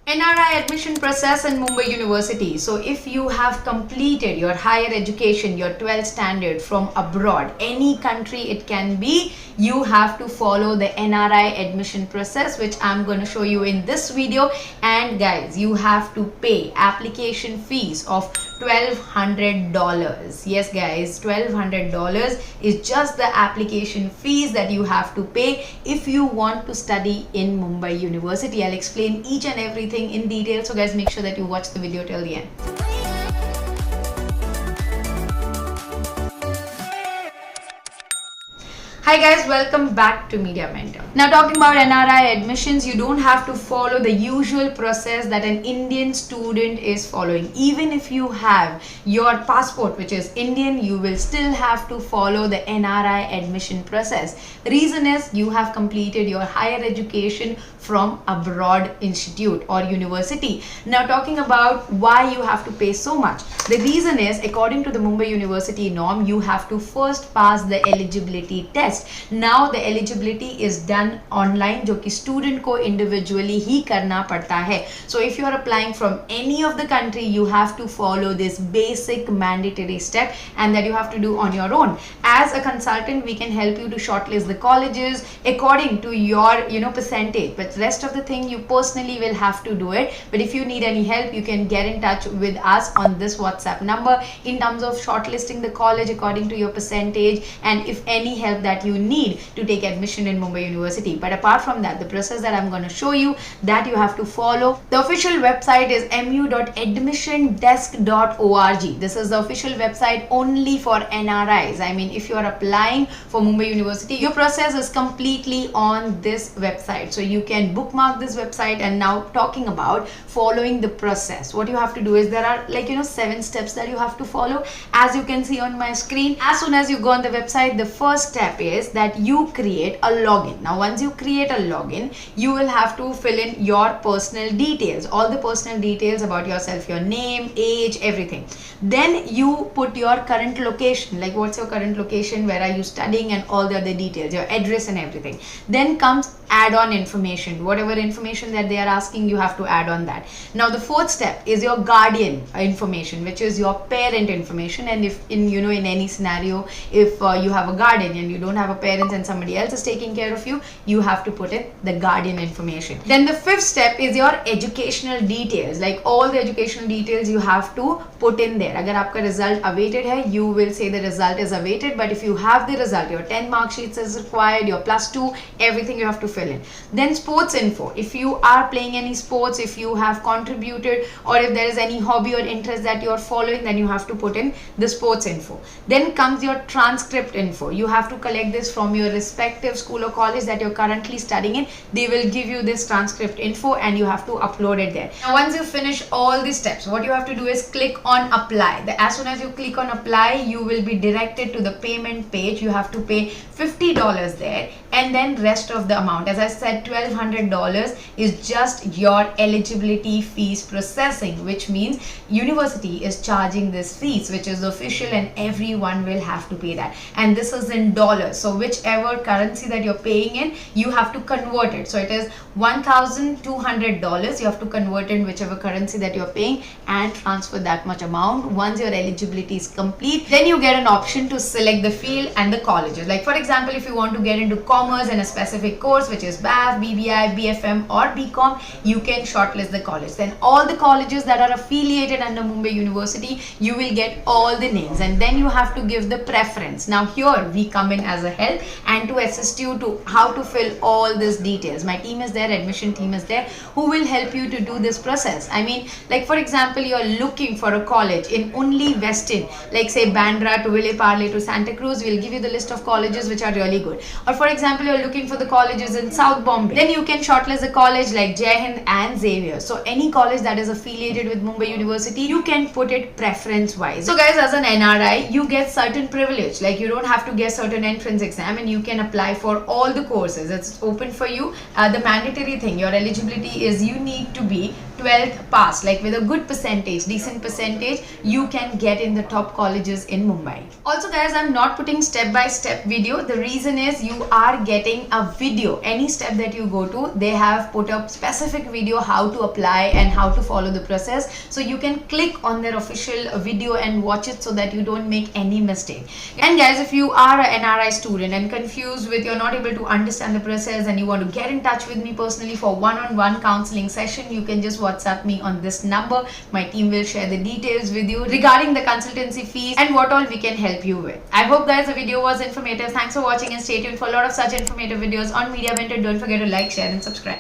NRI admission process in Mumbai University. So if you have completed your higher education, your 12th standard from abroad, any country it can be, you have to follow the NRI admission process, which I'm going to show you in this video. And guys, you have to pay application fees of $1,200. Yes guys, $1,200 is just the application fees that you have to pay if you want to study in Mumbai University. I'll explain each and everything in detail, so guys, make sure that you watch the video till the end. Hi guys, welcome back to Media Mentor. Now talking about NRI admissions, you don't have to follow the usual process that an Indian student is following. Even if you have your passport which is Indian, you will still have to follow the NRI admission process. The reason is you have completed your higher education from abroad institute or university. Now talking about why you have to pay so much. The reason is, according to the Mumbai University norm, you have to first pass the eligibility test. Now the eligibility is done online, जो कि student को individually ही करना पड़ता है. So if you are applying from any of the country, you have to follow this basic mandatory step, and that you have to do on your own. As a consultant, we can help you to shortlist the colleges according to your percentage, but rest of the thing you personally will have to do it. But if you need any help, you can get in touch with us on this WhatsApp number in terms of shortlisting the college according to your percentage, and if any help that you need to take admission in Mumbai University. But apart from that, the process that I'm going to show you, that you have to follow. The official website is mu.admissiondesk.org. This is the official website only for NRIs. I mean, if you are applying for Mumbai University, your process is completely on this website. So you can bookmark this website. And now talking about following the process, what you have to do is there are 7 steps that you have to follow. As you can see on my screen, as soon as you go on the website, the first step is that you create a login. Now once you create a login, you will have to fill in your personal details, all the personal details about yourself, your name, age, everything. Then you put your current location, like what's your current location, where are you studying, and all the other details, your address and everything. Then comes add-on information, whatever information that they are asking, you have to add on that. Now the fourth step is your guardian information, which is your parent information. And if in any scenario, if you have a guardian and you don't have a parent and somebody else is taking care of you, you have to put in the guardian information. Then the fifth step is your educational details, like all the educational details you have to put in there. Agar aapka result awaited hai, you will say the result is awaited. But if you have the result, your 10 mark sheets is required, your +2, everything you have to fill in. Then sports info, if you are playing any sports, if you have contributed, or if there is any hobby or interest that you are following, then you have to put in the sports info. Then comes your transcript info. You have to collect this from your respective school or college that you're currently studying in. They will give you this transcript info and you have to upload it there. Now once you finish all these steps, what you have to do is click on apply. As soon as you click on apply, you will be directed to the payment page. You have to pay $50 there, and then rest of the amount, as I said, $1,200 is just your eligibility fees processing, which means university is charging this fees, which is official, and everyone will have to pay that. And this is in dollars, so whichever currency that you're paying in, you have to convert it. So it is $1,200. You have to convert in whichever currency that you're paying and transfer that much amount. Once your eligibility is complete, then you get an option to select the field and the colleges. Like for example, if you want to get into commerce and a specific course, which is BAF, BBI, BFM or BCom, you can shortlist the college. Then all the colleges that are affiliated under Mumbai University, you will get all the names, and then you have to give the preference. Now here we come in as a help and to assist you to how to fill all these details. My team is there, admission team is there, who will help you to do this process. I mean, like for example, you're looking for a college in only Western, like say Bandra to Ville Parle to Santa Cruz, we'll give you the list of colleges which are really good. Or for example, you're looking for the colleges in South Bombay, then you can shortlist a college like Jai Hind and Xavier. So any college that is affiliated with Mumbai University, you can put it preference wise. So guys, as an NRI, you get certain privilege, like you don't have to get certain entrance exam and you can apply for all the courses. It's open for you. The mandatory thing, your eligibility is you need to be 12th pass, like with a good percentage, decent percentage, you can get in the top colleges in Mumbai. Also guys, I'm not putting step-by-step video. The reason is you are getting a video. Any step that you go to, they have put up specific video how to apply and how to follow the process. So you can click on their official video and watch it so that you don't make any mistake. And guys, if you are an NRI student and confused with, you're not able to understand the process and you want to get in touch with me personally for one-on-one counseling session, you can just WhatsApp me on this number. My team will share the details with you regarding the consultancy fees and what all we can help you with. I hope guys the video was informative. Thanks for watching and stay tuned for a lot of such informative videos on Media Winter. Don't forget to like, share and subscribe.